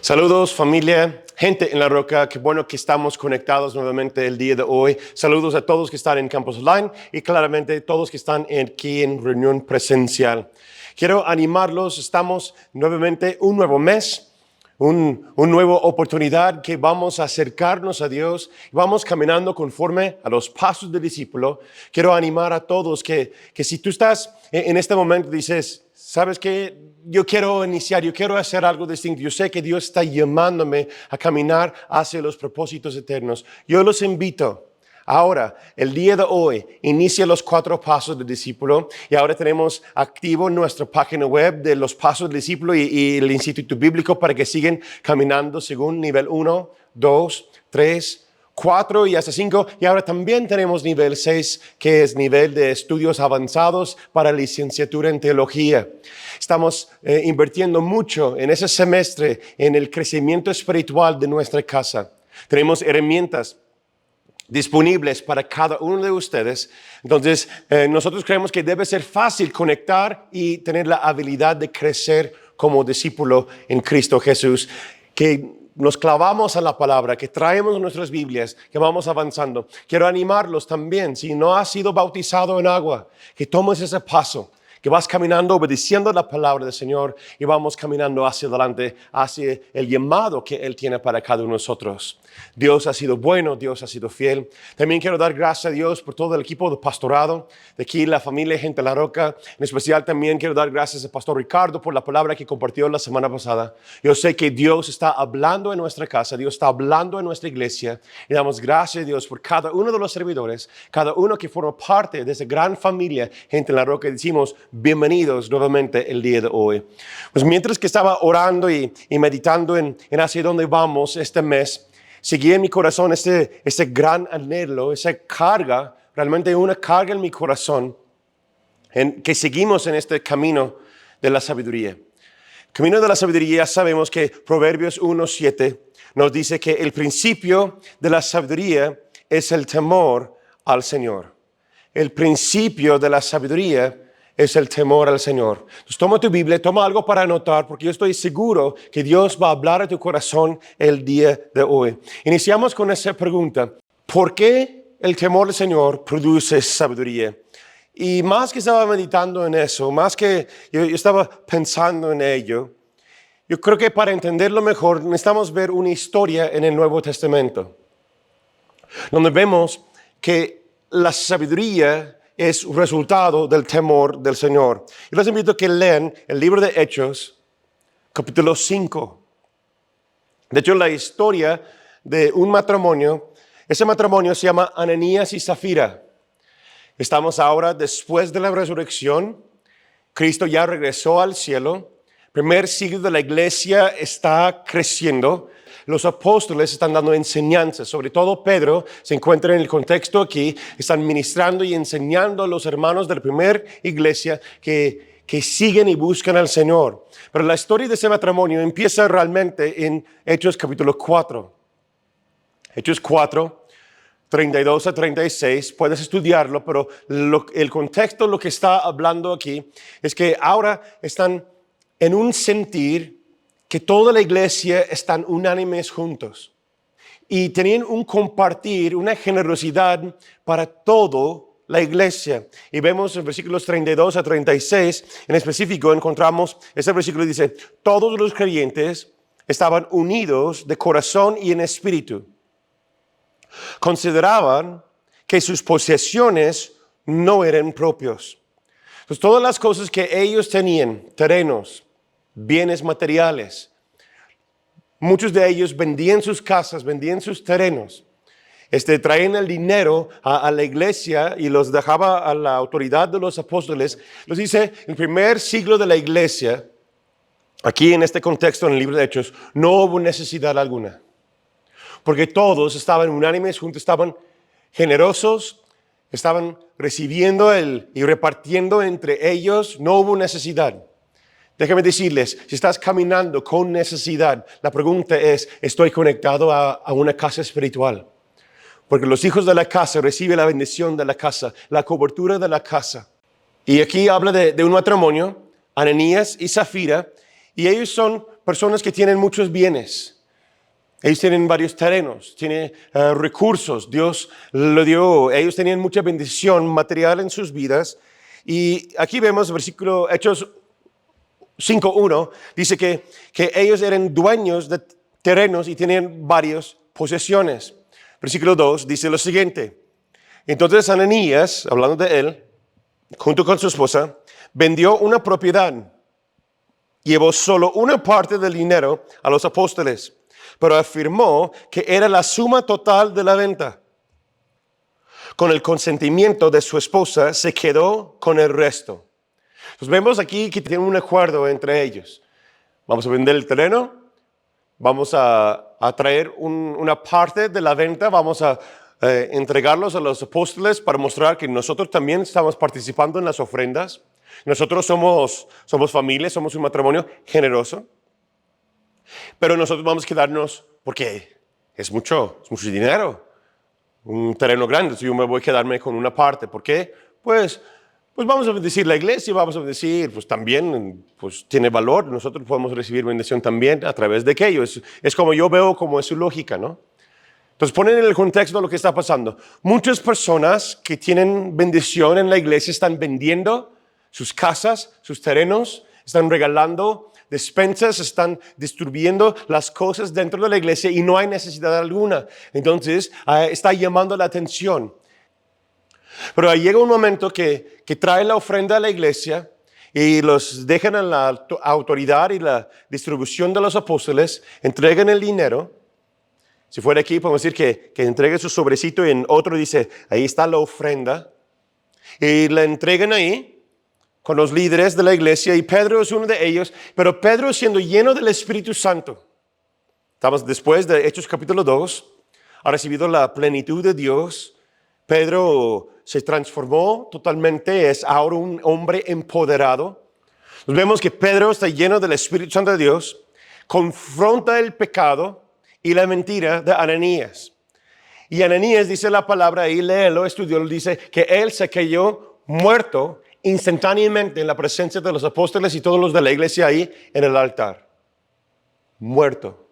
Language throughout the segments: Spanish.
Saludos familia, gente en La Roca, qué bueno que estamos conectados nuevamente el día de hoy. Saludos a todos que están en Campus Online y claramente todos que están aquí en reunión presencial. Quiero animarlos, estamos nuevamente un nuevo mes, una nueva oportunidad que vamos a acercarnos a Dios, vamos caminando conforme a los pasos del discípulo. Quiero animar a todos que si tú estás en este momento dices, ¿sabes qué? Yo quiero iniciar, yo quiero hacer algo distinto. Yo sé que Dios está llamándome a caminar hacia los propósitos eternos. Yo los invito. Ahora, el día de hoy, inicia los 4 pasos del discípulo y ahora tenemos activo nuestra página web de los pasos del discípulo y el Instituto Bíblico para que sigan caminando según nivel 1, 2, 3, 4 y hasta 5. Y ahora también tenemos nivel 6, que es nivel de estudios avanzados para licenciatura en teología. Estamos invirtiendo mucho en ese semestre en el crecimiento espiritual de nuestra casa. Tenemos herramientas disponibles para cada uno de ustedes. Entonces, nosotros creemos que debe ser fácil conectar y tener la habilidad de crecer como discípulo en Cristo Jesús, que nos clavamos a la palabra, que traemos nuestras Biblias, que vamos avanzando. Quiero animarlos también, si no has sido bautizado en agua, que tomes ese paso, que vas caminando obedeciendo la palabra del Señor y vamos caminando hacia adelante, hacia el llamado que Él tiene para cada uno de nosotros. Dios ha sido bueno, Dios ha sido fiel. También quiero dar gracias a Dios por todo el equipo de pastorado, de aquí la familia Gente en La Roca. En especial también quiero dar gracias al pastor Ricardo por la palabra que compartió la semana pasada. Yo sé que Dios está hablando en nuestra casa, Dios está hablando en nuestra iglesia. Y damos gracias a Dios por cada uno de los servidores, cada uno que forma parte de esa gran familia Gente en La Roca. Decimos, bienvenidos nuevamente el día de hoy. Pues mientras que estaba orando y meditando en hacia dónde vamos este mes, seguí en mi corazón ese gran anhelo, esa carga, realmente una carga en mi corazón, en que seguimos en este camino de la sabiduría. Camino de la sabiduría, sabemos que Proverbios 1:7 nos dice que el principio de la sabiduría es el temor al Señor. El principio de la sabiduría es el temor al Señor. Entonces toma tu Biblia, toma algo para anotar, porque yo estoy seguro que Dios va a hablar a tu corazón el día de hoy. Iniciamos con esa pregunta: ¿por qué el temor al Señor produce sabiduría? Y más que estaba meditando en eso, más que yo estaba pensando en ello, yo creo que para entenderlo mejor necesitamos ver una historia en el Nuevo Testamento, donde vemos que la sabiduría es resultado del temor del Señor. Yo les invito a que lean el libro de Hechos, capítulo 5. De hecho, la historia de un matrimonio, ese matrimonio se llama Ananías y Zafira. Estamos ahora después de la resurrección. Cristo ya regresó al cielo. Primer siglo de la iglesia está creciendo. Los apóstoles están dando enseñanzas, sobre todo Pedro se encuentra en el contexto aquí, están ministrando y enseñando a los hermanos de la primera iglesia que siguen y buscan al Señor. Pero la historia de ese matrimonio empieza realmente en Hechos capítulo 4. Hechos 4, 32 a 36, puedes estudiarlo, pero el contexto, lo que está hablando aquí, es que ahora están en un sentir que toda la iglesia están unánimes juntos y tenían un compartir, una generosidad para toda la iglesia. Y vemos en versículos 32 a 36, en específico encontramos, ese versículo dice, todos los creyentes estaban unidos de corazón y en espíritu. Consideraban que sus posesiones no eran propios. Entonces, todas las cosas que ellos tenían, terrenos, bienes materiales, muchos de ellos vendían sus casas, vendían sus terrenos, traían el dinero a la iglesia y los dejaba a la autoridad de los apóstoles. Los dice, en el primer siglo de la iglesia, aquí en este contexto, en el libro de Hechos, no hubo necesidad alguna, porque todos estaban unánimes juntos, estaban generosos, estaban recibiendo y repartiendo entre ellos, no hubo necesidad. Déjame decirles, si estás caminando con necesidad, la pregunta es, ¿estoy conectado a una casa espiritual? Porque los hijos de la casa reciben la bendición de la casa, la cobertura de la casa. Y aquí habla de un matrimonio, Ananías y Zafira, y ellos son personas que tienen muchos bienes. Ellos tienen varios terrenos, tienen recursos. Dios lo dio. Ellos tenían mucha bendición material en sus vidas. Y aquí vemos versículo Hechos 5:1. Dice que ellos eran dueños de terrenos y tenían varias posesiones. Versículo 2 dice lo siguiente. Entonces Ananías, hablando de él, junto con su esposa, vendió una propiedad. Llevó solo una parte del dinero a los apóstoles, pero afirmó que era la suma total de la venta. Con el consentimiento de su esposa, se quedó con el resto. Entonces vemos aquí que tienen un acuerdo entre ellos. Vamos a vender el terreno, vamos a traer una parte de la venta, vamos a entregarlos a los apóstoles para mostrar que nosotros también estamos participando en las ofrendas. Nosotros somos familia, somos un matrimonio generoso, pero nosotros vamos a quedarnos porque es mucho dinero, un terreno grande, yo me voy a quedarme con una parte. ¿Por qué? Pues vamos a bendecir la iglesia, vamos a bendecir, pues también pues tiene valor, nosotros podemos recibir bendición también a través de aquello. Es como yo veo como es su lógica, ¿no? Entonces ponen en el contexto lo que está pasando. Muchas personas que tienen bendición en la iglesia están vendiendo sus casas, sus terrenos, están regalando despensas, están distribuyendo las cosas dentro de la iglesia y no hay necesidad alguna. Entonces está llamando la atención. Pero llega un momento que trae la ofrenda a la iglesia y los dejan a la autoridad y la distribución de los apóstoles, entregan el dinero. Si fuera aquí, podemos decir que entregue su sobrecito y en otro dice, ahí está la ofrenda. Y la entregan ahí con los líderes de la iglesia y Pedro es uno de ellos, pero Pedro siendo lleno del Espíritu Santo. Estamos después de Hechos capítulo 2, ha recibido la plenitud de Dios. Pedro se transformó totalmente, es ahora un hombre empoderado. Nos vemos que Pedro está lleno del Espíritu Santo de Dios, confronta el pecado y la mentira de Ananías. Y Ananías dice la palabra ahí, léelo, estudió, dice que él se cayó muerto instantáneamente en la presencia de los apóstoles y todos los de la iglesia ahí en el altar. Muerto.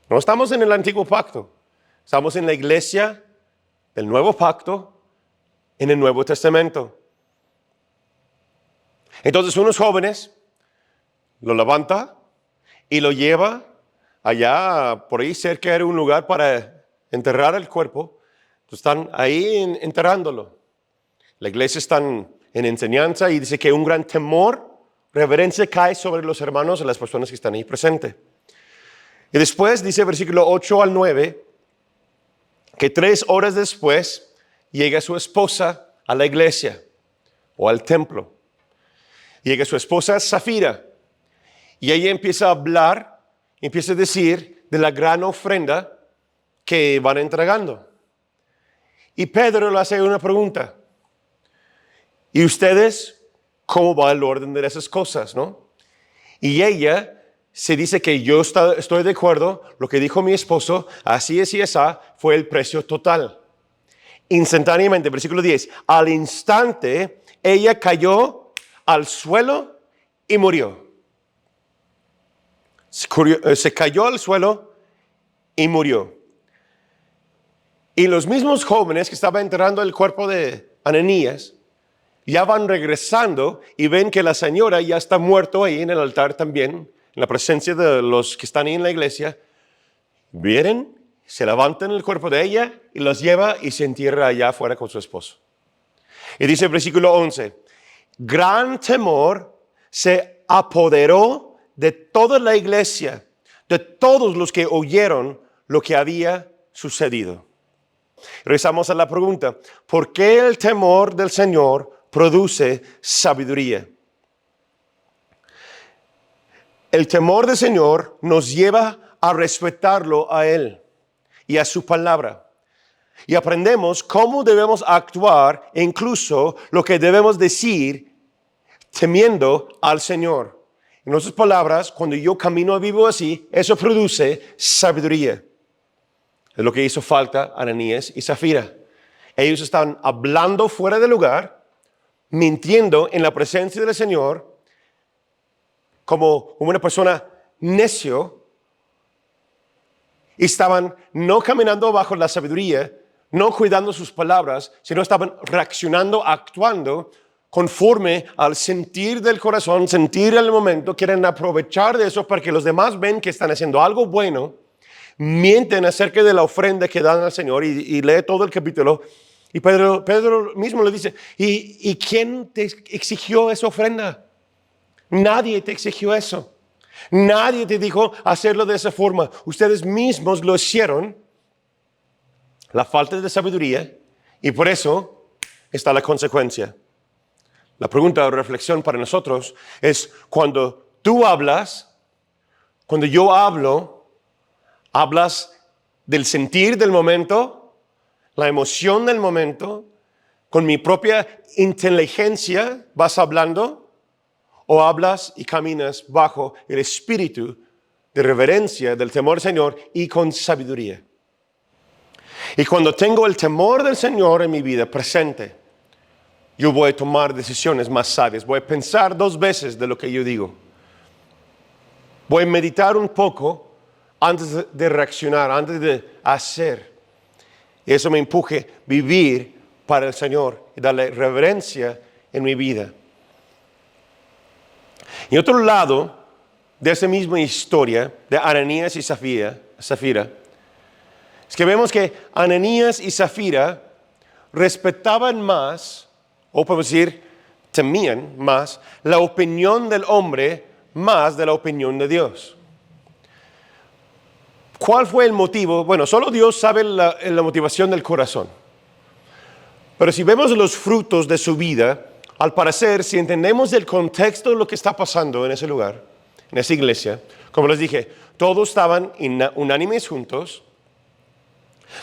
No estamos en el antiguo pacto, estamos en la iglesia del nuevo pacto, en el Nuevo Testamento. Entonces unos jóvenes lo levanta y lo lleva allá, por ahí cerca era un lugar para enterrar el cuerpo. Entonces están ahí enterrándolo. La iglesia está en enseñanza y dice que un gran temor, reverencia cae sobre los hermanos y las personas que están ahí presentes. Y después dice versículo 8 al 9, que 3 horas después llega su esposa a la iglesia o al templo. Llega su esposa Zafira y ella empieza a hablar, empieza a decir de la gran ofrenda que van entregando. Y Pedro le hace una pregunta. ¿Y ustedes cómo va el orden de esas cosas, no? Y ella se dice que yo estoy de acuerdo, lo que dijo mi esposo, así es y esa fue el precio total. Instantáneamente, versículo 10, al instante ella cayó al suelo y murió. Se cayó al suelo y murió. Y los mismos jóvenes que estaban enterrando el cuerpo de Ananías ya van regresando y ven que la señora ya está muerta ahí en el altar también, en la presencia de los que están ahí en la iglesia. Vienen, se levantan el cuerpo de ella y los lleva y se entierra allá afuera con su esposo. Y dice el versículo 11, gran temor se apoderó de toda la iglesia, de todos los que oyeron lo que había sucedido. Regresamos a la pregunta, ¿por qué el temor del Señor produce sabiduría? El temor del Señor nos lleva a respetarlo a Él y a su palabra. Y aprendemos cómo debemos actuar e incluso lo que debemos decir temiendo al Señor. En otras palabras, cuando yo camino y vivo así, eso produce sabiduría. Es lo que hizo falta Ananías y Zafira. Ellos están hablando fuera del lugar, mintiendo en la presencia del Señor, como una persona necio y estaban no caminando bajo la sabiduría, no cuidando sus palabras, sino estaban reaccionando, actuando conforme al sentir del corazón, sentir el momento, quieren aprovechar de eso para que los demás ven que están haciendo algo bueno, mienten acerca de la ofrenda que dan al Señor y lee todo el capítulo. Y Pedro mismo le dice, ¿y quién te exigió esa ofrenda? Nadie te exigió eso. Nadie te dijo hacerlo de esa forma. Ustedes mismos lo hicieron. La falta de sabiduría, y por eso está la consecuencia. La pregunta o reflexión para nosotros es, cuando tú hablas, cuando yo hablo, ¿hablas del sentir del momento, la emoción del momento, con mi propia inteligencia vas hablando, o hablas y caminas bajo el espíritu de reverencia, del temor del Señor y con sabiduría? Y cuando tengo el temor del Señor en mi vida presente, yo voy a tomar decisiones más sabias. Voy a pensar 2 veces de lo que yo digo. Voy a meditar un poco antes de reaccionar, antes de hacer. Y eso me empuje a vivir para el Señor y darle reverencia en mi vida. Y otro lado de esa misma historia de Ananías y Zafira, es que vemos que Ananías y Zafira respetaban más, o podemos decir, temían más, la opinión del hombre más de la opinión de Dios. ¿Cuál fue el motivo? Bueno, solo Dios sabe la motivación del corazón. Pero si vemos los frutos de su vida, al parecer, si entendemos el contexto de lo que está pasando en ese lugar, en esa iglesia, como les dije, todos estaban unánimes juntos.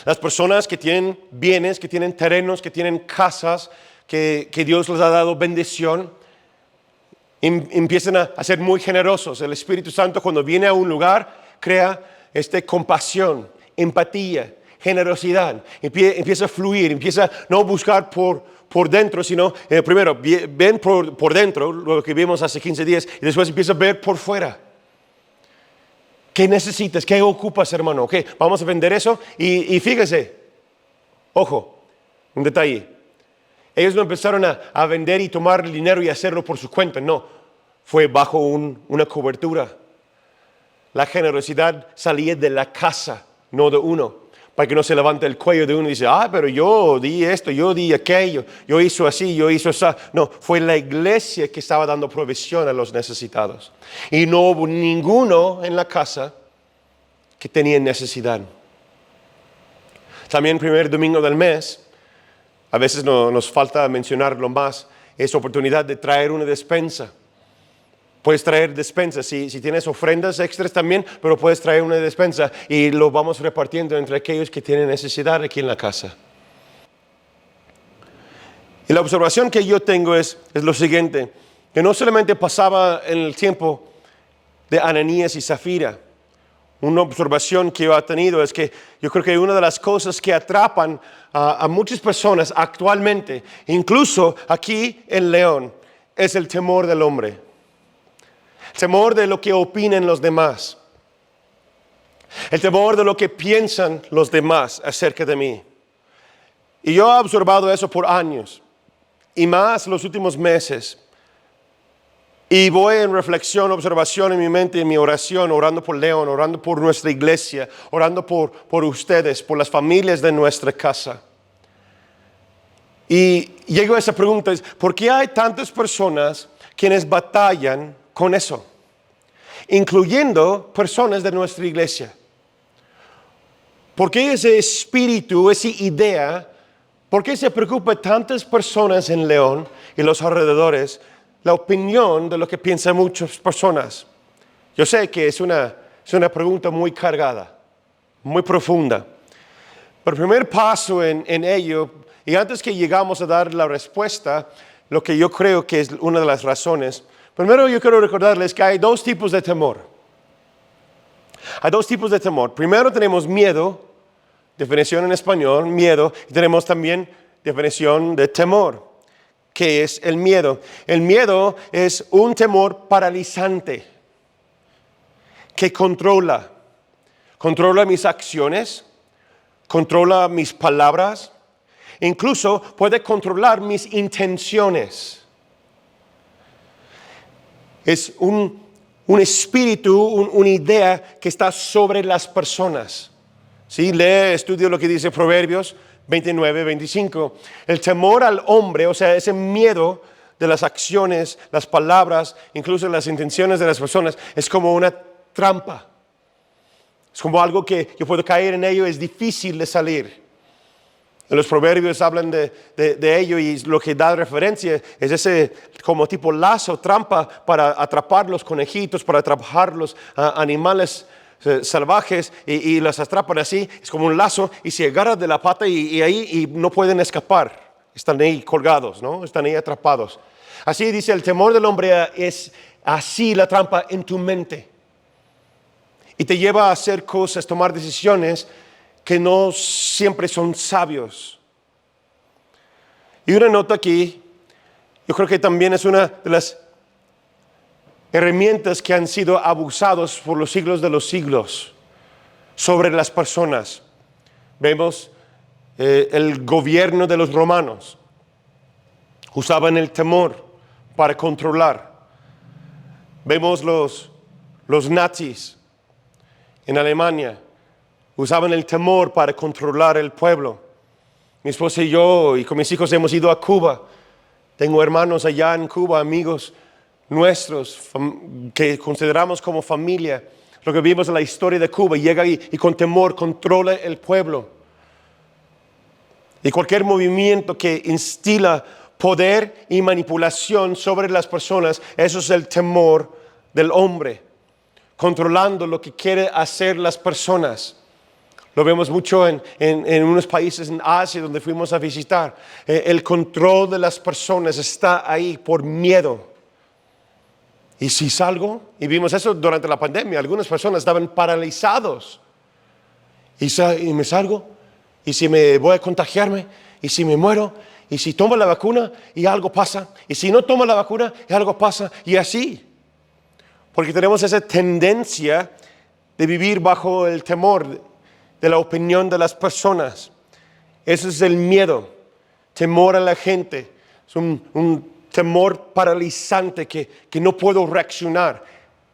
Las personas que tienen bienes, que tienen terrenos, que tienen casas, que Dios les ha dado bendición, empiezan a ser muy generosos. El Espíritu Santo, cuando viene a un lugar, crea compasión, empatía, generosidad. Empieza a fluir, empieza a no buscar por dentro, sino primero ven por dentro, lo que vimos hace 15 días, y después empieza a ver por fuera. ¿Qué necesitas? ¿Qué ocupas, hermano? ¿Qué? Vamos a vender eso. Y fíjese, ojo, un detalle. Ellos no empezaron a vender y tomar el dinero y hacerlo por su cuenta. No, fue bajo una cobertura. La generosidad salía de la casa, no de uno. Para que no se levante el cuello de uno y dice, pero yo di esto, yo di aquello, yo hice así, yo hice eso. No, fue la iglesia que estaba dando provisión a los necesitados. Y no hubo ninguno en la casa que tenía necesidad. También el primer domingo del mes, a veces nos falta mencionarlo más, es oportunidad de traer una despensa. Puedes traer despensa, si tienes ofrendas extras también, pero puedes traer una despensa y lo vamos repartiendo entre aquellos que tienen necesidad aquí en la casa. Y la observación que yo tengo es lo siguiente, que no solamente pasaba en el tiempo de Ananías y Zafira. Una observación que yo he tenido es que yo creo que una de las cosas que atrapan a muchas personas actualmente, incluso aquí en León, es el temor del hombre. El temor de lo que opinen los demás. El temor de lo que piensan los demás acerca de mí. Y yo he observado eso por años. Y más los últimos meses. Y voy en reflexión, observación en mi mente, en mi oración, orando por León, orando por nuestra iglesia, orando por ustedes, por las familias de nuestra casa. Y llego a esa pregunta, ¿por qué hay tantas personas quienes batallan con eso? Incluyendo personas de nuestra iglesia. ¿Por qué ese espíritu, esa idea, por qué se preocupa tantas personas en León y los alrededores la opinión de lo que piensan muchas personas? Yo sé que es una pregunta muy cargada, muy profunda. Pero el primer paso en ello, y antes que llegamos a dar la respuesta, lo que yo creo que es una de las razones, primero yo quiero recordarles que hay 2 tipos de temor. Hay 2 tipos de temor. Primero tenemos miedo, definición en español, miedo, y tenemos también definición de temor. ¿Qué es el miedo? El miedo es un temor paralizante que controla mis acciones, controla mis palabras, incluso puede controlar mis intenciones. Es un espíritu, una idea que está sobre las personas. ¿Sí? Estudia lo que dice Proverbios 29, 25. El temor al hombre, o sea, ese miedo de las acciones, las palabras, incluso las intenciones de las personas, es como una trampa. Es como algo que yo puedo caer en ello, es difícil de salir. En los proverbios hablan de ello y lo que da referencia es ese como tipo lazo, trampa para atrapar los conejitos, para atrapar los animales salvajes y los atrapan así. Es como un lazo y se agarran de la pata y ahí y no pueden escapar. Están ahí colgados, ¿no? Están ahí atrapados. Así dice, el temor del hombre es así la trampa en tu mente. Y te lleva a hacer cosas, tomar decisiones que no siempre son sabios. Y una nota aquí, yo creo que también es una de las herramientas que han sido abusados por los siglos de los siglos sobre las personas. Vemos el gobierno de los romanos. Usaban el temor para controlar. Vemos los nazis en Alemania. Usaban el temor para controlar el pueblo. Mi esposa y yo y con mis hijos hemos ido a Cuba. Tengo hermanos allá en Cuba, amigos nuestros que consideramos como familia. Lo que vimos en la historia de Cuba, llega ahí y con temor controla el pueblo. Y cualquier movimiento que instila poder y manipulación sobre las personas, eso es el temor del hombre, controlando lo que quiere hacer las personas. Lo vemos mucho en unos países en Asia donde fuimos a visitar. El control de las personas está ahí por miedo. Y si salgo, y vimos eso durante la pandemia, algunas personas estaban paralizados. Y me salgo, y si me voy a contagiarme, y si me muero, y si tomo la vacuna y algo pasa, y si no tomo la vacuna y algo pasa, y así. Porque tenemos esa tendencia de vivir bajo el temor de la opinión de las personas. Ese es el miedo, temor a la gente. Es un temor paralizante que no puedo reaccionar.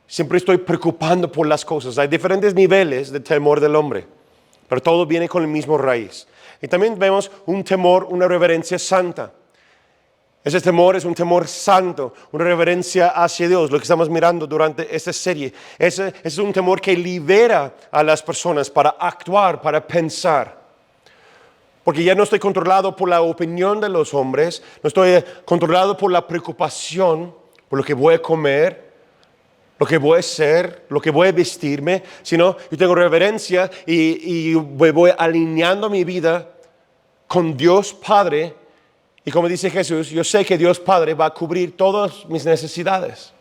Siempre estoy preocupando por las cosas. Hay diferentes niveles de temor del hombre, pero todo viene con el mismo raíz. Y también vemos un temor, una reverencia santa. Ese temor es un temor santo, una reverencia hacia Dios, lo que estamos mirando durante esta serie. Ese es un temor que libera a las personas para actuar, para pensar. Porque ya no estoy controlado por la opinión de los hombres, no estoy controlado por la preocupación, por lo que voy a comer, lo que voy a hacer, lo que voy a vestirme, sino yo tengo reverencia y voy alineando mi vida con Dios Padre. Y como dice Jesús, yo sé que Dios Padre va a cubrir todas mis necesidades.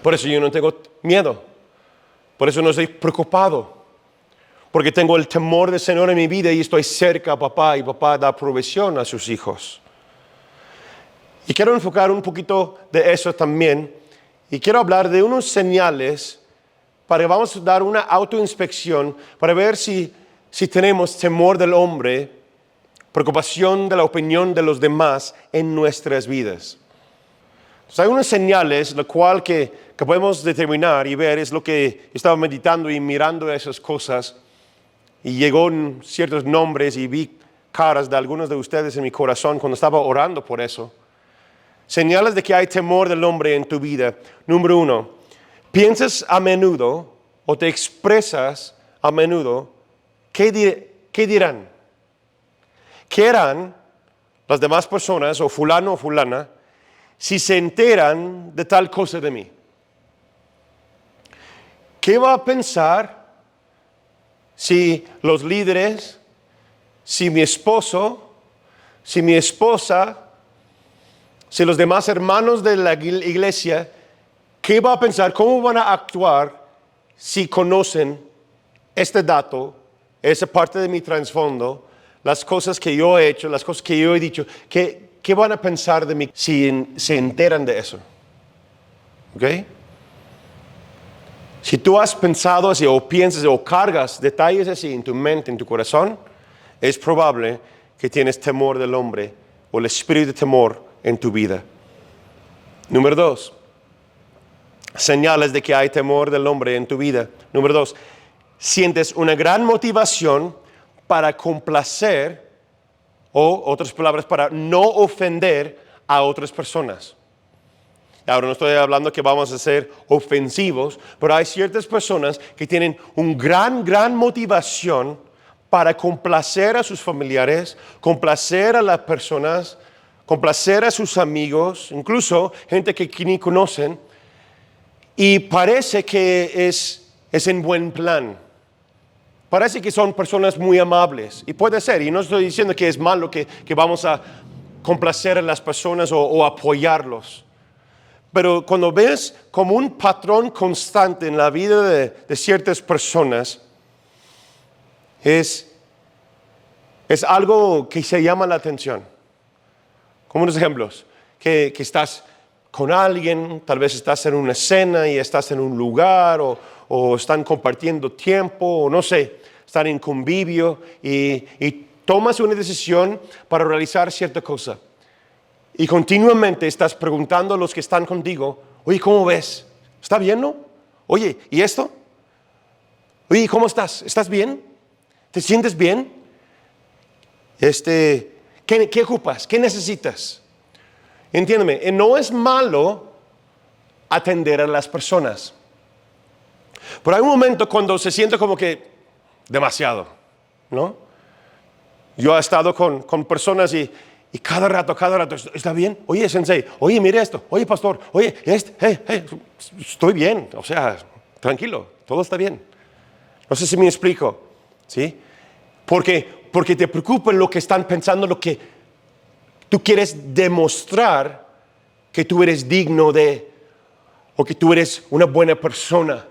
Por eso yo no tengo miedo. Por eso no estoy preocupado. Porque tengo el temor del Señor en mi vida y estoy cerca a papá y papá da provisión a sus hijos. Y quiero enfocar un poquito de eso también. Y quiero hablar de unos señales para que vamos a dar una autoinspección para ver si tenemos temor del hombre, preocupación de la opinión de los demás en nuestras vidas. Entonces, hay unas señales, lo cual que podemos determinar y ver, es lo que estaba meditando y mirando esas cosas, y llegó en ciertos nombres y vi caras de algunos de ustedes en mi corazón cuando estaba orando por eso. Señales de que hay temor del hombre en tu vida. Número 1, piensas a menudo o te expresas a menudo, ¿qué dirán? ¿Qué harán las demás personas o fulano o fulana si se enteran de tal cosa de mí? ¿Qué va a pensar si los líderes, si mi esposo, si mi esposa, si los demás hermanos de la iglesia, qué va a pensar, cómo van a actuar si conocen este dato, esa parte de mi trasfondo, las cosas que yo he hecho, las cosas que yo he dicho? ¿Qué van a pensar de mí si se enteran de eso? ¿Ok? Si tú has pensado así o piensas o cargas detalles así en tu mente, en tu corazón, es probable que tienes temor del hombre o el espíritu de temor en tu vida. Número 2, señales de que hay temor del hombre en tu vida. Número 2, sientes una gran motivación para complacer o, otras palabras, para no ofender a otras personas. Ahora no estoy hablando que vamos a ser ofensivos, pero hay ciertas personas que tienen una gran motivación para complacer a sus familiares, complacer a las personas, complacer a sus amigos, incluso gente que ni conocen, y parece que es en buen plan. Parece que son personas muy amables, y puede ser, y no estoy diciendo que es malo que vamos a complacer a las personas o apoyarlos. Pero cuando ves como un patrón constante en la vida de ciertas personas, es algo que se llama la atención. Como unos ejemplos, que estás con alguien, tal vez estás en una cena y estás en un lugar o están compartiendo tiempo, o no sé, están en convivio y tomas una decisión para realizar cierta cosa. Y continuamente estás preguntando a los que están contigo, oye, ¿cómo ves? ¿Está bien, no? Oye, ¿y esto? Oye, ¿cómo estás? ¿Estás bien? ¿Te sientes bien? ¿Qué ocupas? ¿Qué necesitas? Entiéndeme, no es malo atender a las personas. Pero hay un momento cuando se siente como que demasiado, ¿no? Yo he estado con personas y cada rato, ¿está bien? Oye, sensei, oye, mire esto, oye, pastor, oye, estoy bien, o sea, tranquilo, todo está bien. No sé si me explico, ¿sí? Porque te preocupa lo que están pensando, lo que tú quieres demostrar que tú eres digno de, o que tú eres una buena persona.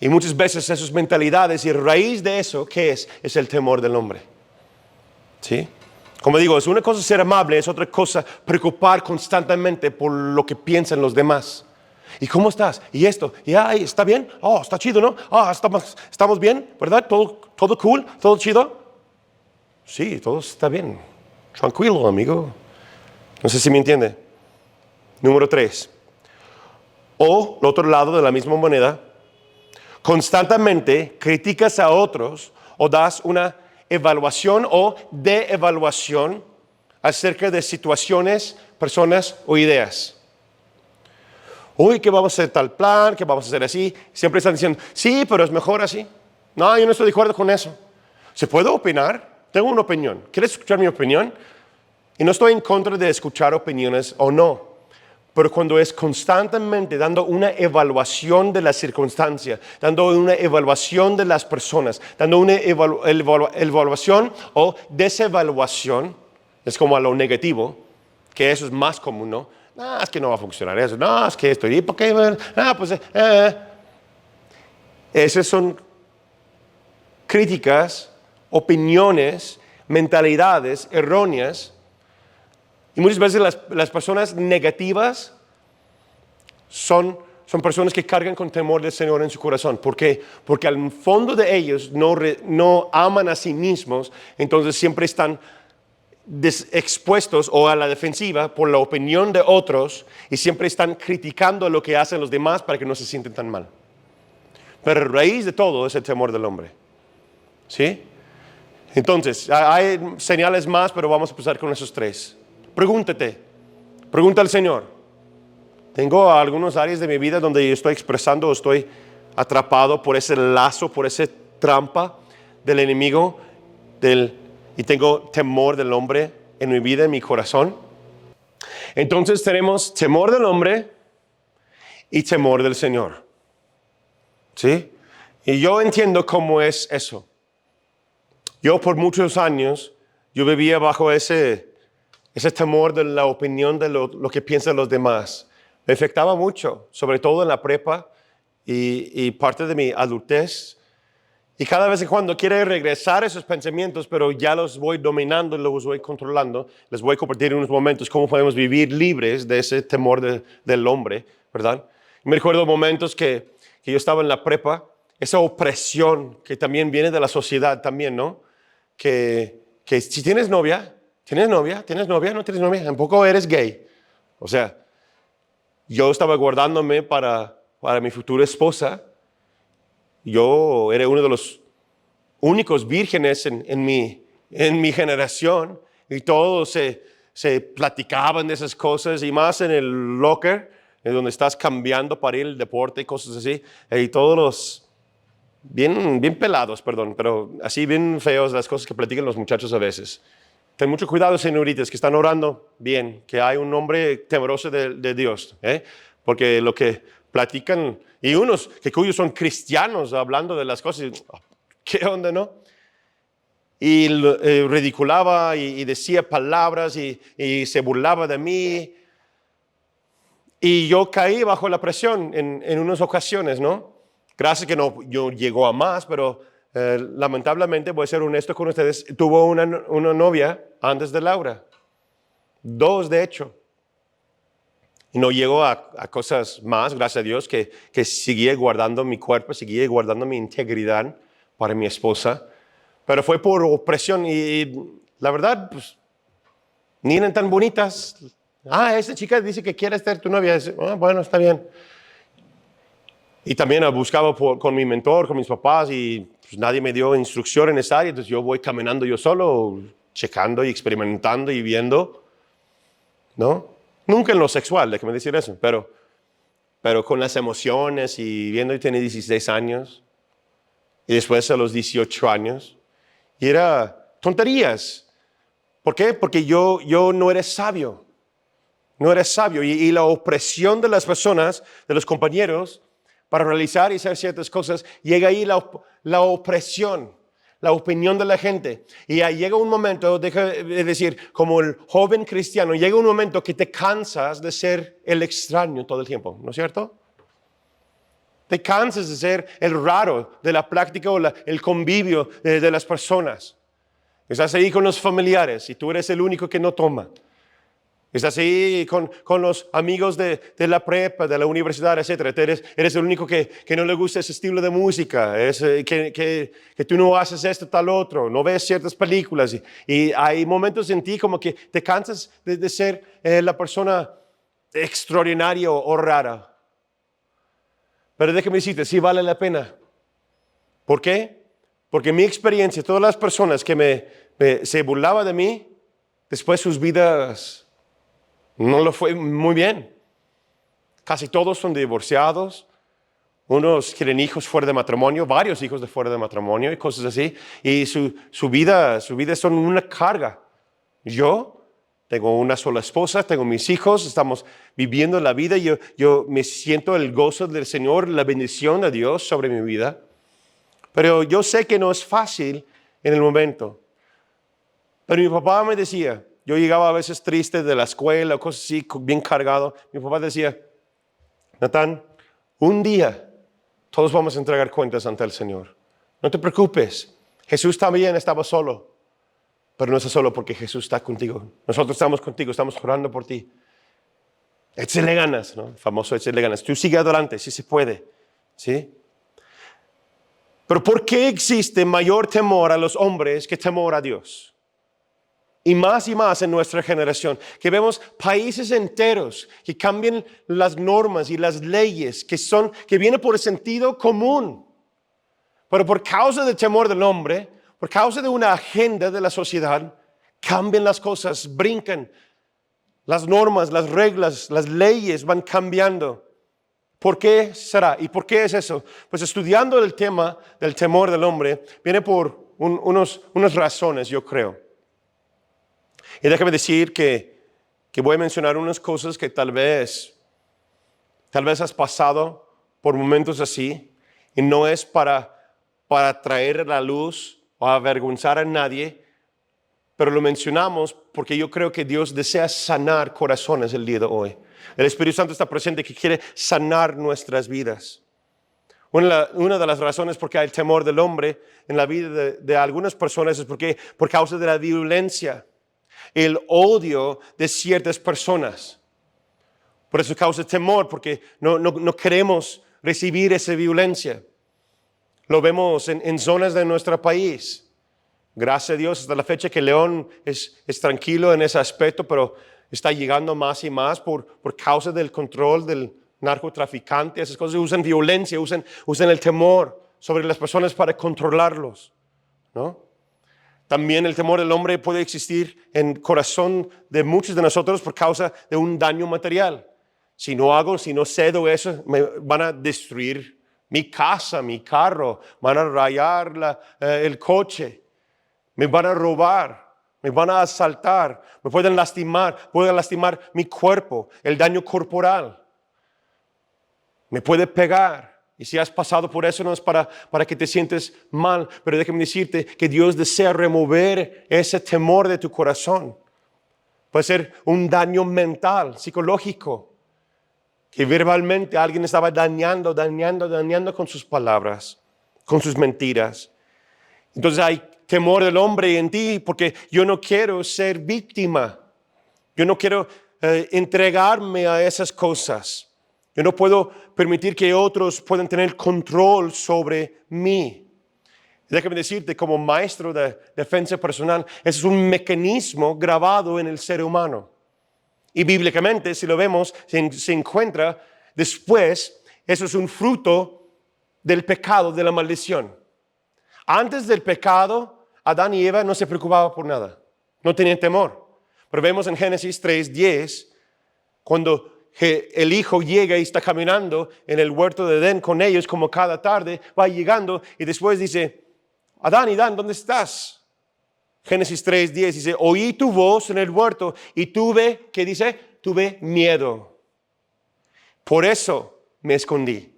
Y muchas veces esas mentalidades y raíz de eso, ¿qué es? Es el temor del hombre, ¿sí? Como digo, es una cosa ser amable, es otra cosa preocupar constantemente por lo que piensan los demás. ¿Y cómo estás? ¿Y esto? ¿Y ay, está bien? Oh, está chido, ¿no? Ah, estamos bien, ¿verdad? ¿Todo cool? ¿Todo chido? Sí, todo está bien. Tranquilo, amigo. No sé si me entiende. Número 3. O, el otro lado de la misma moneda, constantemente criticas a otros o das una evaluación o de evaluación acerca de situaciones, personas o ideas. Uy, que vamos a hacer tal plan, que vamos a hacer así. Siempre están diciendo, sí, pero es mejor así. No, yo no estoy de acuerdo con eso. ¿Se puede opinar? Tengo una opinión. ¿Quieres escuchar mi opinión? Y no estoy en contra de escuchar opiniones o no. Pero cuando es constantemente dando una evaluación de la circunstancia, dando una evaluación de las personas, dando una evaluación o desevaluación, es como a lo negativo, que eso es más común, ¿no? No, es que no va a funcionar eso, no, es que esto, ¿y por qué? Esas son críticas, opiniones, mentalidades erróneas. Y muchas veces las personas negativas son personas que cargan con temor del Señor en su corazón. ¿Por qué? Porque al fondo de ellos no aman a sí mismos, entonces siempre están expuestos o a la defensiva por la opinión de otros y siempre están criticando lo que hacen los demás para que no se sienten tan mal. Pero la raíz de todo es el temor del hombre. ¿Sí? Entonces, hay señales más, pero vamos a empezar con esos 3. Pregunta al Señor. Tengo algunas áreas de mi vida donde yo estoy expresando o estoy atrapado por ese lazo, por esa trampa del enemigo y tengo temor del hombre en mi vida, en mi corazón. Entonces tenemos temor del hombre y temor del Señor. ¿Sí? Y yo entiendo cómo es eso. Yo por muchos años, yo vivía bajo ese temor de la opinión de lo que piensan los demás. Me afectaba mucho, sobre todo en la prepa y parte de mi adultez. Y cada vez en cuando quiero regresar a esos pensamientos, pero ya los voy dominando y los voy controlando. Les voy a compartir en unos momentos cómo podemos vivir libres de ese temor del hombre, ¿verdad? Me recuerdo momentos que que yo estaba en la prepa, esa opresión que también viene de la sociedad también, ¿no? Que si tienes novia, no tienes novia, tampoco eres gay. O sea, yo estaba guardándome para mi futura esposa. Yo era uno de los únicos vírgenes en mi generación y todos se platicaban de esas cosas y más en el locker, en donde estás cambiando para ir al deporte y cosas así, y todos los bien pelados, perdón, pero así bien feos las cosas que platican los muchachos a veces. Ten mucho cuidado, señoritas, que están orando bien, que hay un hombre temeroso de Dios, porque lo que platican, y unos cuyos son cristianos hablando de las cosas, ¿qué onda, no? Y ridiculaba y decía palabras y se burlaba de mí. Y yo caí bajo la presión en unas ocasiones, ¿no? Gracias que no yo llegó a más, pero lamentablemente, voy a ser honesto con ustedes, tuvo una novia antes de Laura. 2, de hecho. Y no llegó a cosas más, gracias a Dios, que seguía guardando mi cuerpo, seguía guardando mi integridad para mi esposa. Pero fue por opresión y la verdad, pues, ni eran tan bonitas. Esta chica dice que quiere ser tu novia. Bueno, está bien. Y también buscaba con mi mentor, con mis papás, y pues, nadie me dio instrucción en esa área. Entonces yo voy caminando yo solo, checando y experimentando y viendo, ¿no? Nunca en lo sexual, déjame decir eso, pero con las emociones y viendo, y tenía 16 años, y después a los 18 años, y era tonterías. ¿Por qué? Porque yo no era sabio. No era sabio. Y la opresión de las personas, de los compañeros, para realizar y hacer ciertas cosas, llega ahí la opresión, la opinión de la gente. Y ahí llega un momento, deja de decir, como el joven cristiano, llega un momento que te cansas de ser el extraño todo el tiempo, ¿no es cierto? Te cansas de ser el raro de la práctica o el convivio de las personas. Estás ahí con los familiares y tú eres el único que no toma. Estás ahí con los amigos de la prepa, de la universidad, etc. Eres el único que no le gusta ese estilo de música, que tú no haces esto, tal otro, no ves ciertas películas. Y hay momentos en ti como que te cansas de ser la persona extraordinaria o rara. Pero déjame decirte, sí vale la pena. ¿Por qué? Porque en mi experiencia, todas las personas que se burlaban de mí, después sus vidas no lo fue muy bien. Casi todos son divorciados. Unos quieren hijos fuera de matrimonio, varios hijos de fuera de matrimonio y cosas así. Y su vida son una carga. Yo tengo una sola esposa, tengo mis hijos, estamos viviendo la vida. Yo me siento el gozo del Señor, la bendición de Dios sobre mi vida. Pero yo sé que no es fácil en el momento. Pero mi papá me decía, yo llegaba a veces triste de la escuela o cosas así, bien cargado. Mi papá decía, Natán, un día todos vamos a entregar cuentas ante el Señor. No te preocupes. Jesús también estaba solo, pero no está solo porque Jesús está contigo. Nosotros estamos contigo, estamos orando por ti. Échale ganas, ¿no? El famoso échale ganas. Tú sigue adelante, si se puede, ¿sí? Pero ¿por qué existe mayor temor a los hombres que temor a Dios? Y más en nuestra generación, que vemos países enteros que cambian las normas y las leyes que vienen por el sentido común. Pero por causa del temor del hombre, por causa de una agenda de la sociedad, cambian las cosas, brincan. Las normas, las reglas, las leyes van cambiando. ¿Por qué será? ¿Y por qué es eso? Pues estudiando el tema del temor del hombre, viene por unas razones, yo creo. Y déjame decir que voy a mencionar unas cosas que tal vez has pasado por momentos así, y no es para traer a la luz o avergonzar a nadie, pero lo mencionamos porque yo creo que Dios desea sanar corazones el día de hoy. El Espíritu Santo está presente que quiere sanar nuestras vidas. Una de las razones por qué hay el temor del hombre en la vida de algunas personas es por causa de la violencia, el odio de ciertas personas. Por eso causa temor, porque no queremos recibir esa violencia. Lo vemos en zonas de nuestro país. Gracias a Dios, hasta la fecha que León es tranquilo en ese aspecto, pero está llegando más y más por causa del control del narcotraficante. Esas cosas usan violencia, usan el temor sobre las personas para controlarlos, ¿no? También el temor del hombre puede existir en el corazón de muchos de nosotros por causa de un daño material. Si no cedo eso, me van a destruir mi casa, mi carro, van a rayar el coche, me van a robar, me van a asaltar, me pueden lastimar mi cuerpo, el daño corporal, me puede pegar. Y si has pasado por eso, no es para que te sientes mal, pero déjame decirte que Dios desea remover ese temor de tu corazón. Puede ser un daño mental, psicológico, que verbalmente alguien estaba dañando con sus palabras, con sus mentiras. Entonces hay temor del hombre en ti porque yo no quiero ser víctima. Yo no quiero entregarme a esas cosas. Yo no puedo permitir que otros puedan tener control sobre mí. Déjame decirte, como maestro de defensa personal, ese es un mecanismo grabado en el ser humano. Y bíblicamente, si lo vemos, se encuentra después, eso es un fruto del pecado, de la maldición. Antes del pecado, Adán y Eva no se preocupaban por nada, no tenían temor. Pero vemos en Génesis 3:10, cuando el hijo llega y está caminando en el huerto de Edén con ellos, como cada tarde, va llegando y después dice, Adán, ¿dónde estás? Génesis 3:10 dice, oí tu voz en el huerto y tuve, ¿qué dice? Tuve miedo. Por eso me escondí.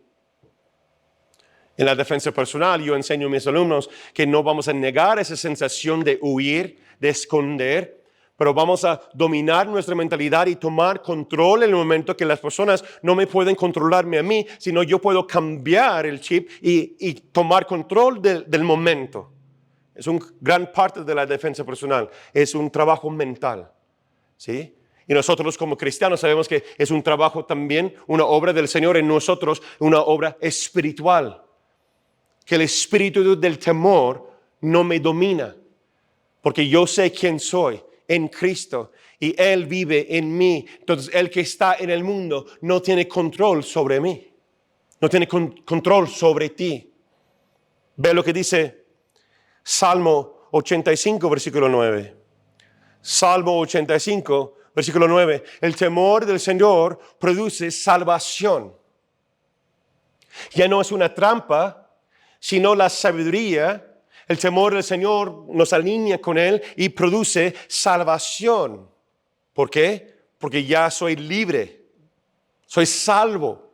En la defensa personal, yo enseño a mis alumnos que no vamos a negar esa sensación de huir, de esconder, pero vamos a dominar nuestra mentalidad y tomar control en el momento que las personas no me pueden controlarme a mí, sino yo puedo cambiar el chip y tomar control del momento. Es una gran parte de la defensa personal, es un trabajo mental, ¿sí? Y nosotros como cristianos sabemos que es un trabajo también, una obra del Señor en nosotros, una obra espiritual. Que el espíritu del temor no me domina, porque yo sé quién soy en Cristo y Él vive en mí. Entonces el que está en el mundo no tiene control sobre mí, no tiene control sobre ti. Ve lo que dice Salmo 85, versículo 9. Salmo 85, versículo 9. El temor del Señor produce salvación. Ya no es una trampa, sino la sabiduría. El temor del Señor nos alinea con Él y produce salvación. ¿Por qué? Porque ya soy libre, soy salvo,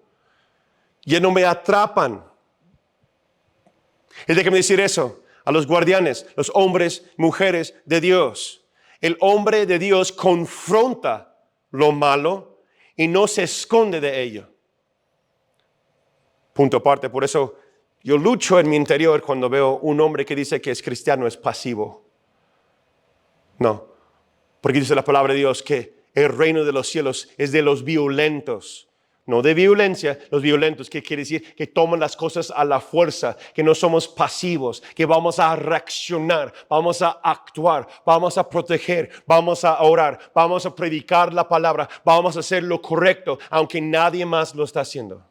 ya no me atrapan. Y déjame decir eso a los guardianes, los hombres, mujeres de Dios. El hombre de Dios confronta lo malo y no se esconde de ello. Punto aparte, por eso yo lucho en mi interior cuando veo un hombre que dice que es cristiano, es pasivo. No, porque dice la palabra de Dios que el reino de los cielos es de los violentos, no de violencia, los violentos, que quiere decir que toman las cosas a la fuerza, que no somos pasivos, que vamos a reaccionar, vamos a actuar, vamos a proteger, vamos a orar, vamos a predicar la palabra, vamos a hacer lo correcto, aunque nadie más lo está haciendo.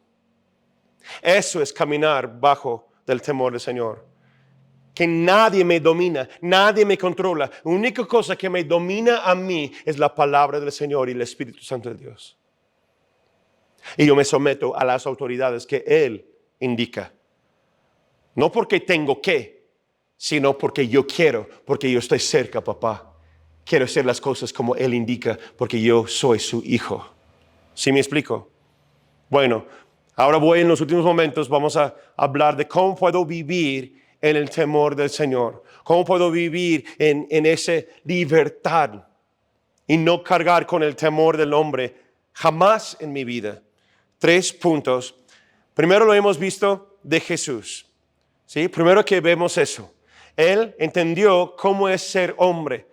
Eso es caminar bajo del temor del Señor. Que nadie me domina, nadie me controla. La única cosa que me domina a mí es la palabra del Señor y el Espíritu Santo de Dios. Y yo me someto a las autoridades que Él indica. No porque tengo que, sino porque yo quiero, porque yo estoy cerca, papá. Quiero hacer las cosas como Él indica, porque yo soy su hijo. ¿Sí me explico? Bueno, ahora en los últimos momentos vamos a hablar de cómo puedo vivir en el temor del Señor. Cómo puedo vivir en esa libertad y no cargar con el temor del hombre jamás en mi vida. 3 puntos. Primero lo hemos visto de Jesús. ¿Sí? Primero que vemos eso. Él entendió cómo es ser hombre.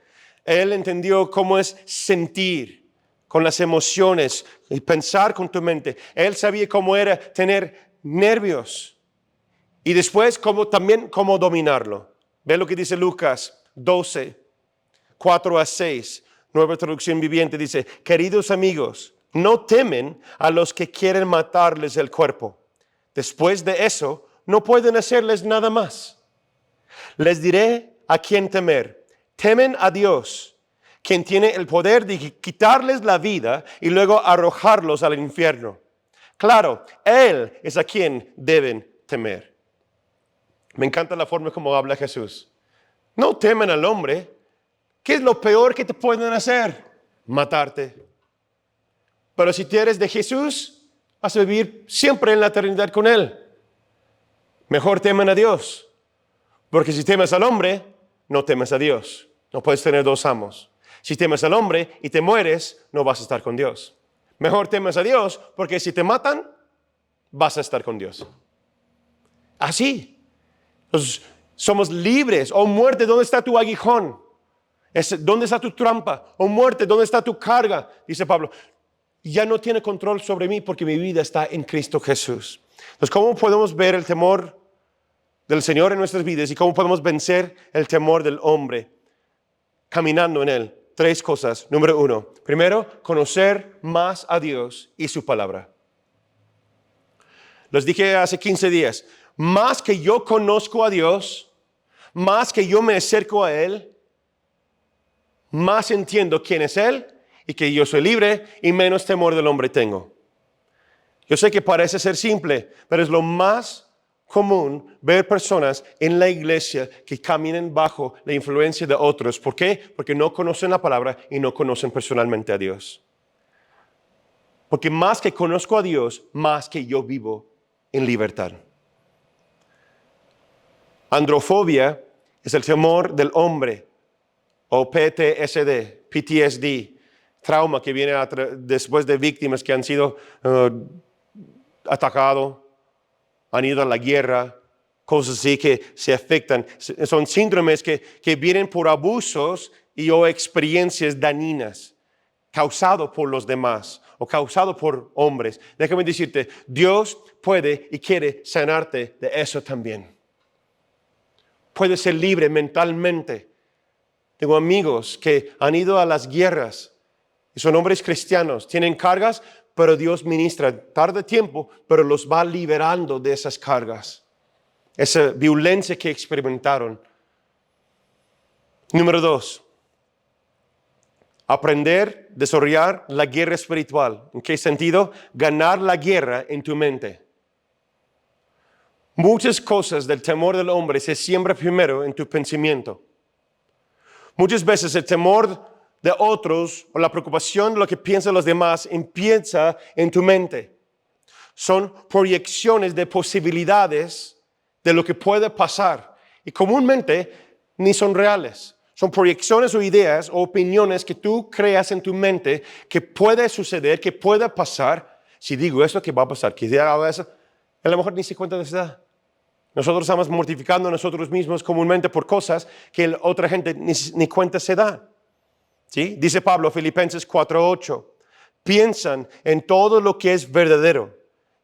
Él entendió cómo es sentir con las emociones y pensar con tu mente. Él sabía cómo era tener nervios. Y después, también cómo dominarlo. Ve lo que dice Lucas 12, 4-6. Nueva traducción viviente dice, queridos amigos, no temen a los que quieren matarles el cuerpo. Después de eso, no pueden hacerles nada más. Les diré a quién temer. Temen a Dios, quien tiene el poder de quitarles la vida y luego arrojarlos al infierno. Claro, Él es a quien deben temer. Me encanta la forma como habla Jesús. No temen al hombre. ¿Qué es lo peor que te pueden hacer? Matarte. Pero si tú eres de Jesús, vas a vivir siempre en la eternidad con Él. Mejor temen a Dios. Porque si temes al hombre, no temes a Dios. No puedes tener dos amos. Si temes al hombre y te mueres, no vas a estar con Dios. Mejor temes a Dios, porque si te matan, vas a estar con Dios. Así. Entonces, somos libres. Oh muerte, ¿dónde está tu aguijón? ¿Dónde está tu trampa? Oh muerte, ¿dónde está tu carga? Dice Pablo, ya no tiene control sobre mí porque mi vida está en Cristo Jesús. Entonces, ¿cómo podemos ver el temor del Señor en nuestras vidas y cómo podemos vencer el temor del hombre caminando en Él? 3 cosas. Número 1, primero, conocer más a Dios y su palabra. Les dije hace 15 días, más que yo conozco a Dios, más que yo me acerco a Él, más entiendo quién es Él y que yo soy libre y menos temor del hombre tengo. Yo sé que parece ser simple, pero es lo más común ver personas en la iglesia que caminen bajo la influencia de otros. ¿Por qué? Porque no conocen la palabra y no conocen personalmente a Dios. Porque más que conozco a Dios, más que yo vivo en libertad. Androfobia es el temor del hombre, o PTSD, trauma que viene después de víctimas que han sido atacados, han ido a la guerra, cosas así que se afectan. Son síndromes que vienen por abusos o experiencias dañinas causados por los demás o causados por hombres. Déjame decirte, Dios puede y quiere sanarte de eso también. Puedes ser libre mentalmente. Tengo amigos que han ido a las guerras y son hombres cristianos, tienen cargas, pero Dios ministra, tarda tiempo, pero los va liberando de esas cargas, esa violencia que experimentaron. Número 2, aprender, desarrollar la guerra espiritual. ¿En qué sentido? Ganar la guerra en tu mente. Muchas cosas del temor del hombre se siembra primero en tu pensamiento. Muchas veces el temor de otros o la preocupación de lo que piensan los demás empieza en tu mente. Son proyecciones de posibilidades de lo que puede pasar y comúnmente ni son reales. Son proyecciones o ideas o opiniones que tú creas en tu mente que puede suceder, que puede pasar. Si digo esto, ¿qué va a pasar? Que haga eso, a lo mejor ni se cuenta de esa. Nosotros estamos mortificando a nosotros mismos comúnmente por cosas que otra gente ni cuenta se da. ¿Sí? Dice Pablo, Filipenses 4:8, piensan en todo lo que es verdadero,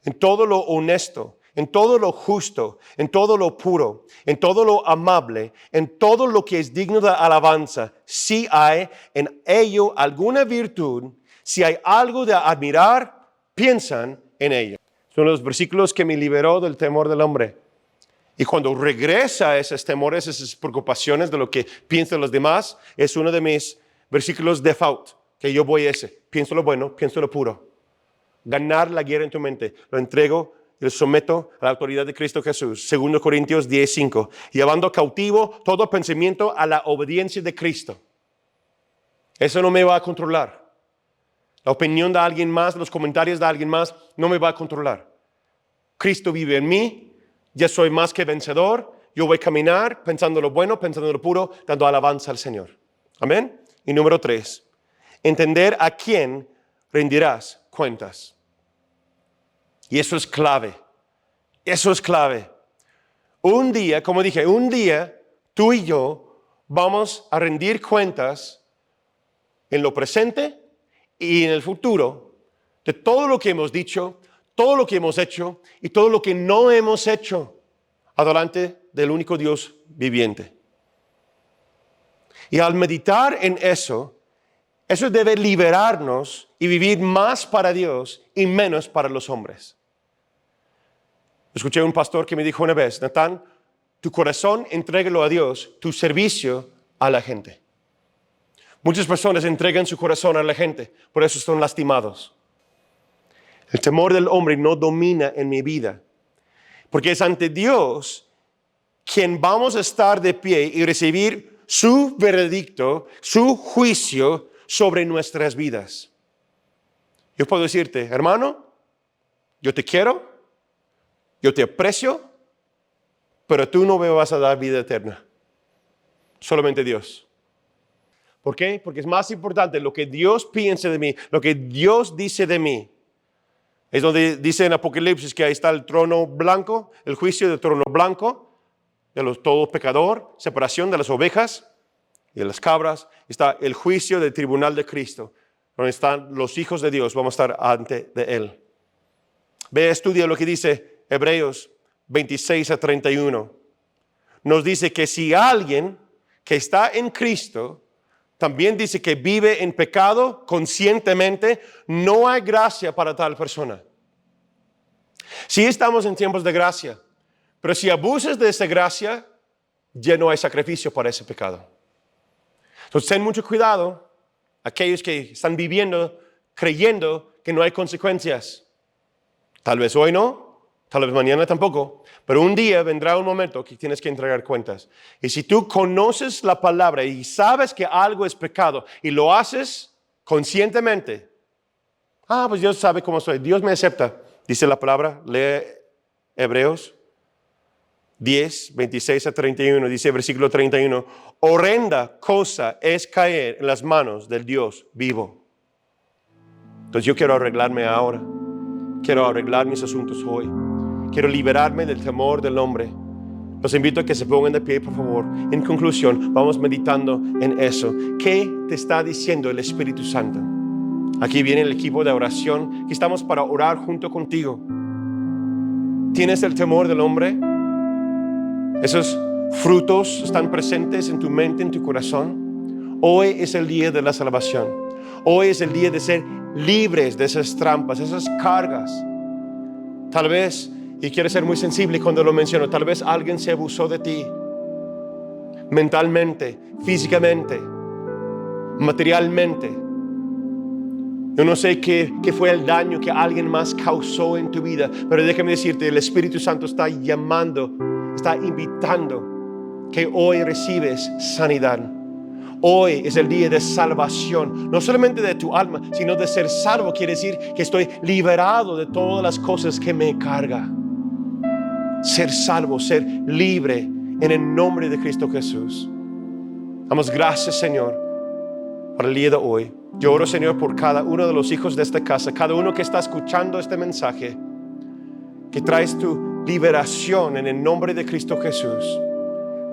en todo lo honesto, en todo lo justo, en todo lo puro, en todo lo amable, en todo lo que es digno de alabanza, si hay en ello alguna virtud, si hay algo de admirar, piensan en ello. Son los versículos que me liberó del temor del hombre. Y cuando regresa a esos temores, esas preocupaciones de lo que piensan los demás, es uno de mis versículos default, que yo voy a ese. Pienso lo bueno, pienso lo puro. Ganar la guerra en tu mente. Lo entrego y lo someto a la autoridad de Cristo Jesús. 2 Corintios 10:5. Llevando cautivo todo pensamiento a la obediencia de Cristo. Eso no me va a controlar. La opinión de alguien más, los comentarios de alguien más, no me va a controlar. Cristo vive en mí. Ya soy más que vencedor. Yo voy a caminar pensando lo bueno, pensando lo puro, dando alabanza al Señor. Amén. Y número 3, entender a quién rendirás cuentas. Y eso es clave. Eso es clave. Un día, como dije, un día tú y yo vamos a rendir cuentas en lo presente y en el futuro de todo lo que hemos dicho, todo lo que hemos hecho y todo lo que no hemos hecho adelante del único Dios viviente. Y al meditar en eso debe liberarnos y vivir más para Dios y menos para los hombres. Escuché a un pastor que me dijo una vez: Natán, tu corazón entrégalo a Dios, tu servicio a la gente. Muchas personas entregan su corazón a la gente, por eso están lastimados. El temor del hombre no domina en mi vida, porque es ante Dios quien vamos a estar de pie y recibir su veredicto, su juicio sobre nuestras vidas. Yo puedo decirte: hermano, yo te quiero, yo te aprecio, pero tú no me vas a dar vida eterna. Solamente Dios. ¿Por qué? Porque es más importante lo que Dios piense de mí, lo que Dios dice de mí. Es donde dice en Apocalipsis que ahí está el trono blanco, el juicio del trono blanco, de todo pecador, separación de las ovejas y de las cabras. Está el juicio del tribunal de Cristo, donde están los hijos de Dios, vamos a estar ante de Él. Ve, estudia lo que dice Hebreos 26-31. Nos dice que si alguien que está en Cristo también dice que vive en pecado conscientemente, no hay gracia para tal persona. Sí estamos en tiempos de gracia, pero si abusas de esa gracia, ya no hay sacrificio para ese pecado. Entonces ten mucho cuidado aquellos que están viviendo creyendo que no hay consecuencias. Tal vez hoy no, tal vez mañana tampoco, pero un día vendrá un momento que tienes que entregar cuentas. Y si tú conoces la palabra y sabes que algo es pecado y lo haces conscientemente, pues Dios sabe cómo soy, Dios me acepta. Dice la palabra, lee Hebreos 10:26-31, dice versículo 31, horrenda cosa es caer en las manos del Dios vivo. Entonces yo quiero arreglarme ahora, quiero arreglar mis asuntos hoy. Quiero liberarme del temor del hombre. Los invito a que se pongan de pie, por favor. En conclusión, vamos meditando en eso. ¿Qué te está diciendo el Espíritu Santo? Aquí viene el equipo de oración, que estamos para orar junto contigo. ¿Tienes el temor del hombre? ¿Esos frutos están presentes en tu mente, en tu corazón? Hoy es el día de la salvación. Hoy es el día de ser libres de esas trampas, esas cargas. Tal vez, y quiero ser muy sensible cuando lo menciono, tal vez alguien se abusó de ti, mentalmente, físicamente, materialmente. Yo no sé qué fue el daño que alguien más causó en tu vida, pero déjame decirte, el Espíritu Santo está llamando, está invitando que hoy recibes sanidad. Hoy es el día de salvación, no solamente de tu alma, sino de ser salvo. Quiere decir que estoy liberado de todas las cosas que me cargan. Ser salvo, ser libre en el nombre de Cristo Jesús. Damos gracias, Señor, por el día de hoy. Yo oro, Señor, por cada uno de los hijos de esta casa, cada uno que está escuchando este mensaje, que traes tu liberación en el nombre de Cristo Jesús.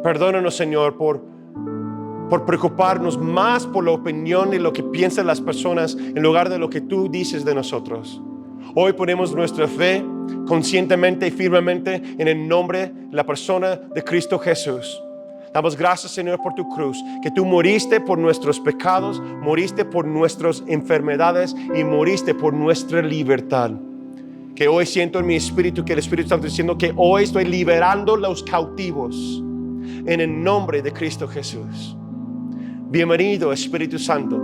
Perdónanos, Señor, por preocuparnos más por la opinión y lo que piensan las personas en lugar de lo que tú dices de nosotros. Hoy ponemos nuestra fe conscientemente y firmemente en el nombre de la persona de Cristo Jesús. Damos gracias, Señor, por tu cruz, que tú moriste por nuestros pecados, moriste por nuestras enfermedades y moriste por nuestra libertad. Que hoy siento en mi espíritu que el Espíritu Santo está diciendo que hoy estoy liberando los cautivos en el nombre de Cristo Jesús. Bienvenido, Espíritu Santo.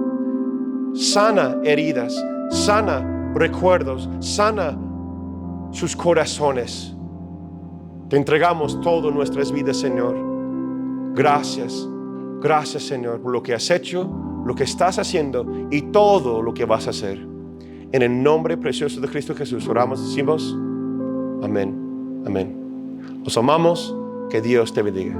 Sana heridas, sana recuerdos, sana sus corazones. Te entregamos todas nuestras vidas, Señor. Gracias, gracias, Señor, por lo que has hecho, lo que estás haciendo y todo lo que vas a hacer. En el nombre precioso de Cristo Jesús oramos, decimos amén, amén. Los amamos, que Dios te bendiga.